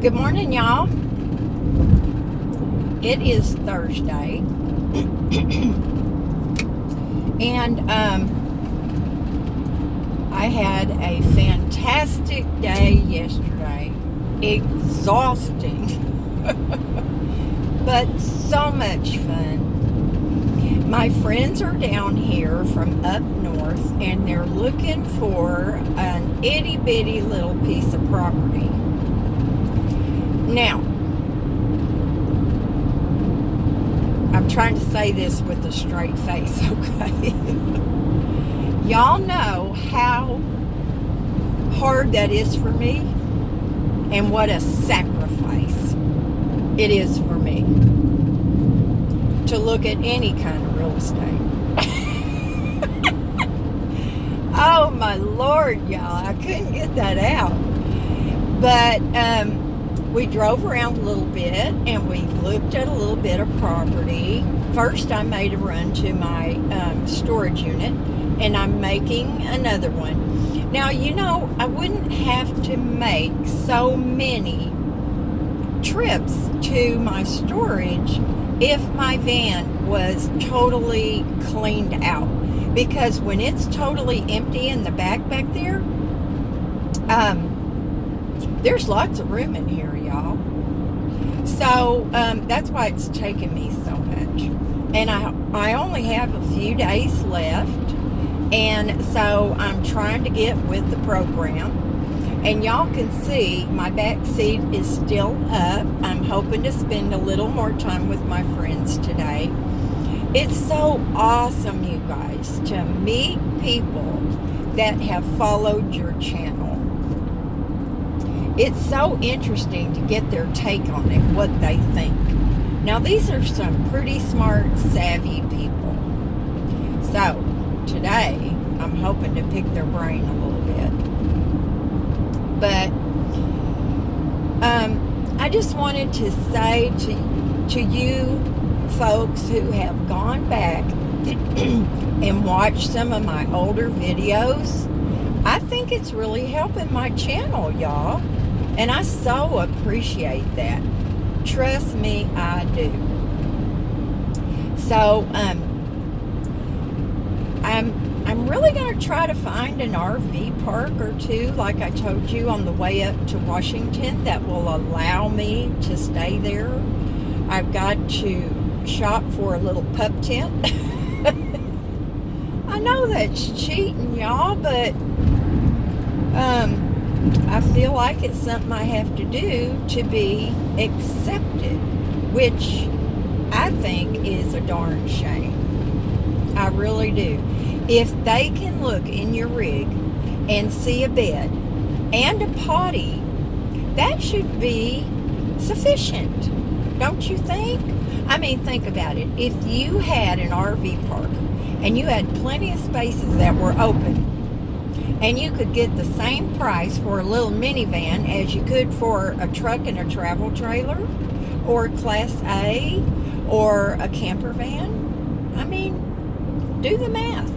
Good morning, y'all. It is Thursday, and I had a fantastic day yesterday. Exhausting, but so much fun. My friends are down here from up north, and they're looking for an itty-bitty little piece of property. Now, I'm trying to say this with a straight face, okay? Y'all know how hard that is for me and what a sacrifice it is for me to look at any kind of real estate. Oh my Lord, y'all, I couldn't get that out. But we drove around a little bit and we looked at a little bit of property. First, I made a run to my storage unit, and I'm making another one. Now, you know, I wouldn't have to make so many trips to my storage if my van was totally cleaned out. Because when it's totally empty in the back there, there's lots of room in here, y'all. So that's why it's taken me so much. And I only have a few days left. And so I'm trying to get with the program. And y'all can see my back seat is still up. I'm hoping to spend a little more time with my friends today. It's so awesome, you guys, to meet people that have followed your channel. It's so interesting to get their take on it, what they think. Now, these are some pretty smart, savvy people. So, today, I'm hoping to pick their brain a little bit. But, I just wanted to say to you folks who have gone back and watched some of my older videos, I think it's really helping my channel, y'all. And I so appreciate that. Trust me, I do. So, I'm really going to try to find an RV park or two, like I told you, on the way up to Washington that will allow me to stay there. I've got to shop for a little pup tent. I know that's cheating, y'all, but I feel like it's something I have to do to be accepted, which I think is a darn shame. I really do. If they can look in your rig and see a bed and a potty, that should be sufficient, don't you think? I mean, think about it. If you had an RV park and you had plenty of spaces that were open, and you could get the same price for a little minivan as you could for a truck and a travel trailer, or Class A, or a camper van. I mean, do the math.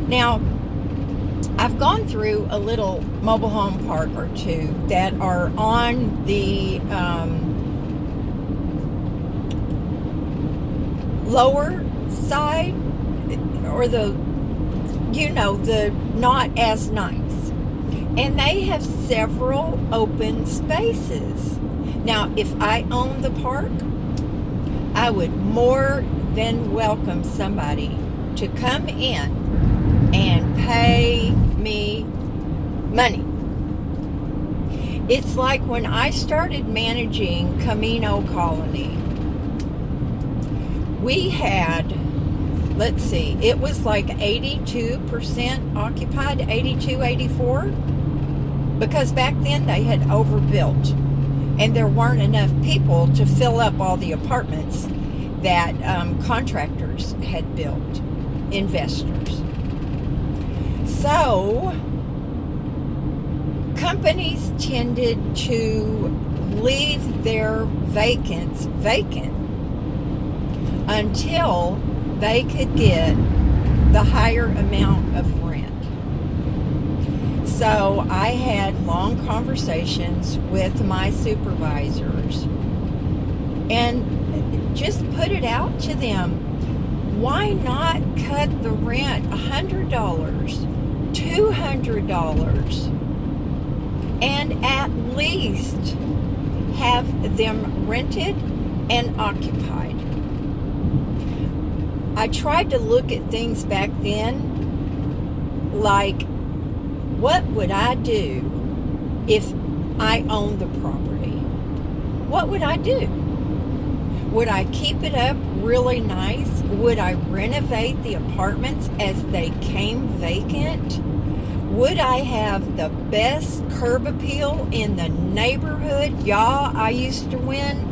Now, I've gone through a little mobile home park or two that are on the lower side, or the not as nice. And they have several open spaces. Now, if I owned the park, I would more than welcome somebody to come in and pay me money. It's like when I started managing Camino Colony, we had, let's see, it was like 82% occupied, 82, 84, because back then they had overbuilt and there weren't enough people to fill up all the apartments that contractors had built, investors. So, companies tended to leave their vacants vacant until they could get the higher amount of rent. So I had long conversations with my supervisors and just put it out to them. Why not cut the rent $100, $200, and at least have them rented and occupied? I tried to look at things back then like, what would I do if I owned the property? What would I do? Would I keep it up really nice? Would I renovate the apartments as they came vacant? Would I have the best curb appeal in the neighborhood? Yeah, I used to win.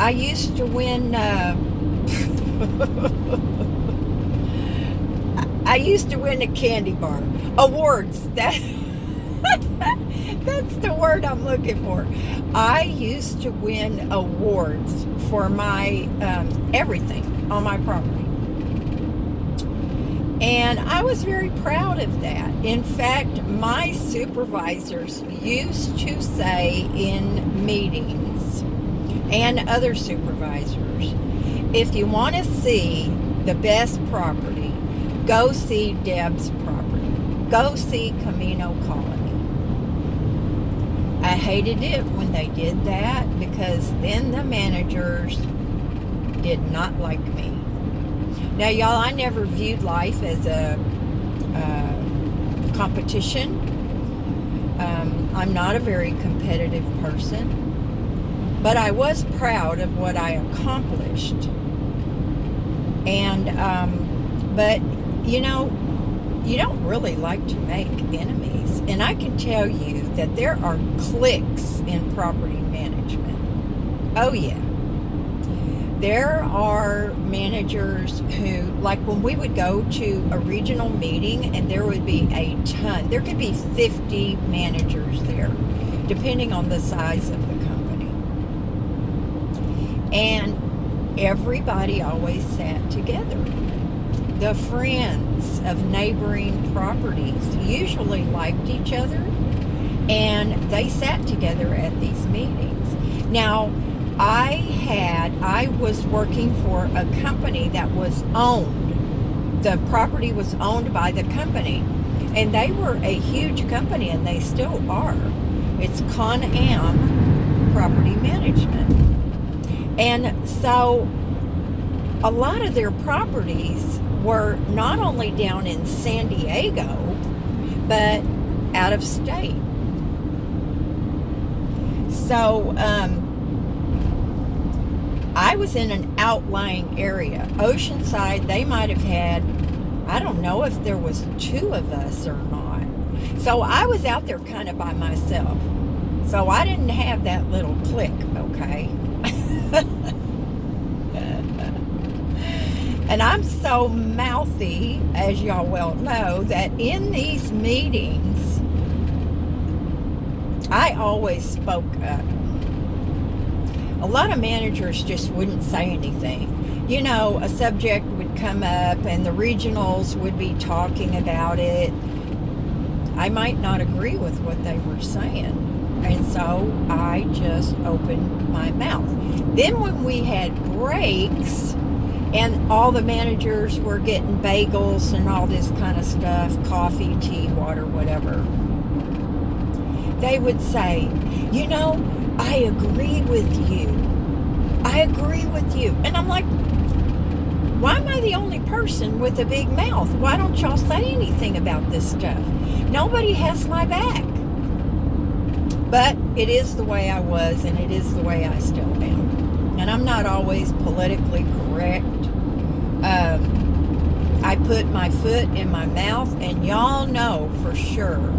I used to win. I used to win a candy bar awards. That's the word I'm looking for. I used to win awards for my everything on my property. And I was very proud of that. In fact, my supervisors used to say in meetings, and other supervisors, if you want to see the best property, go see Deb's property. Go see Camino Colony. I hated it when they did that because then the managers did not like me. Now, y'all, I never viewed life as a competition. I'm not a very competitive person, but I was proud of what I accomplished. And, but, you know, you don't really like to make enemies. And I can tell you that there are cliques in property management. Oh, yeah. There are managers who, like when we would go to a regional meeting and there would be a ton, there could be 50 managers there, depending on the size of the company. And everybody always sat together. The friends of neighboring properties usually liked each other, and they sat together at these meetings. Now, I was working for a company that was owned. The property was owned by the company, and they were a huge company, and they still are. It's Con-Am Property Management. And so a lot of their properties were not only down in San Diego, but out of state. So I was in an outlying area. Oceanside, they might have had, I don't know if there was 2 of us or not. So I was out there kind of by myself. So I didn't have that little clique, okay? And I'm so mouthy, as y'all well know, that in these meetings, I always spoke up. A lot of managers just wouldn't say anything. You know, a subject would come up and the regionals would be talking about it. I might not agree with what they were saying. And so I just opened my mouth. Then when we had breaks and all the managers were getting bagels and all this kind of stuff, coffee, tea, water, whatever, they would say, you know, I agree with you. I agree with you. And I'm like, why am I the only person with a big mouth? Why don't y'all say anything about this stuff? Nobody has my back. But it is the way I was, and it is the way I still am. And I'm not always politically correct. I put my foot in my mouth, and y'all know for sure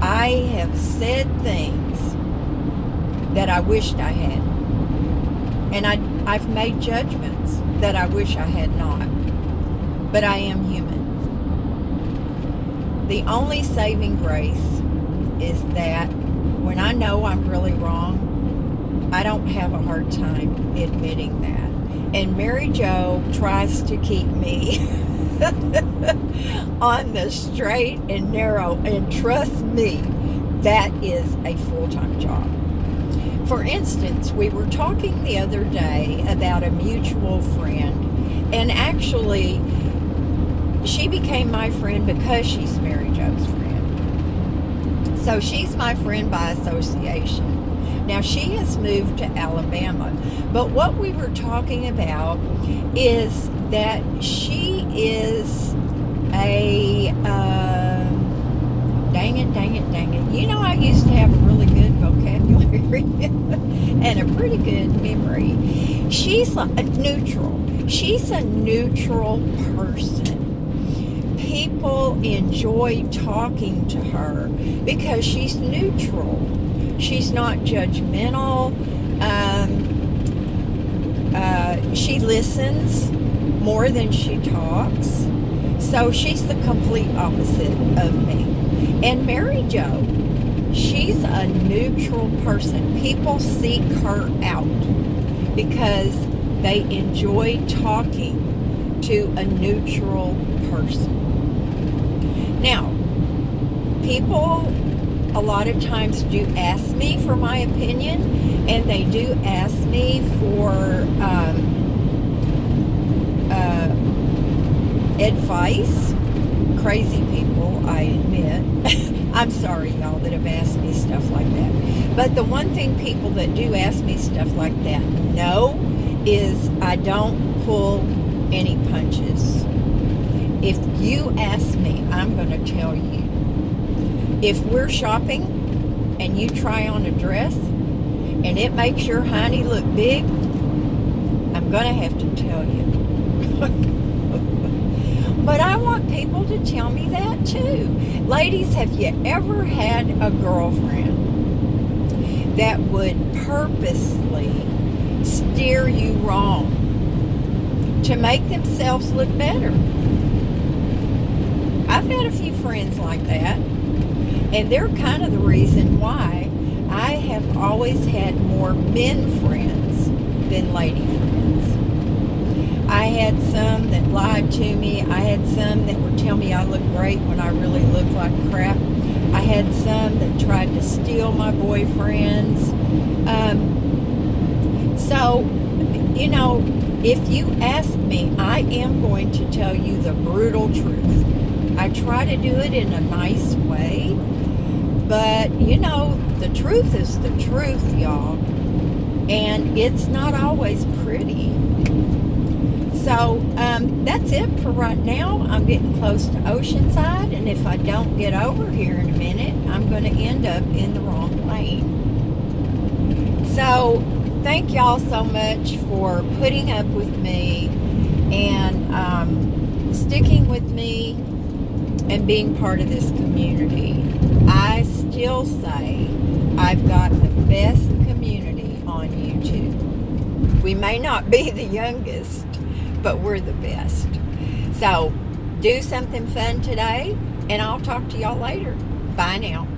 I have said things that I wished I had. And I've made judgments that I wish I had not. But I am human. The only saving grace is that when I know I'm really wrong, I don't have a hard time admitting that. And Mary Jo tries to keep me on the straight and narrow. And trust me, that is a full-time job. For instance, we were talking the other day about a mutual friend, and actually, she became my friend because she's Mary Jo's friend. So she's my friend by association. Now, she has moved to Alabama, but what we were talking about is that she is a, dang it. You know, I used to have a really good vocabulary and a pretty good memory. She's a neutral. She's a neutral person. People enjoy talking to her because she's neutral. She's not judgmental. She listens more than she talks. So she's the complete opposite of me. And Mary Jo, she's a neutral person. People seek her out because they enjoy talking to a neutral person. Now, people a lot of times do ask me for my opinion, and they do ask me for advice. Crazy people, I admit. I'm sorry, y'all, that have asked me stuff like that. But the one thing people that do ask me stuff like that know is I don't pull any punches. If you ask me, I'm going to tell you. If we're shopping and you try on a dress and it makes your hiney look big, I'm going to have to tell you. But I want people to tell me that too. Ladies, have you ever had a girlfriend that would purposely steer you wrong to make themselves look better? I've had a few friends like that, and they're kind of the reason why I have always had more men friends than lady friends. I had some that lied to me. I had some that would tell me I look great when I really look like crap. I had some that tried to steal my boyfriends. So, you know, if you ask me, I am going to tell you the brutal truth. I try to do it in a nice way, but, you know, the truth is the truth, y'all, and it's not always pretty. So that's it for right now. I'm getting close to Oceanside, and if I don't get over here in a minute, I'm going to end up in the wrong lane. So thank y'all so much for putting up with me and sticking with me and being part of this community. I still say I've got the best community on YouTube. We may not be the youngest, but we're the best. So do something fun today, and I'll talk to y'all later. Bye now.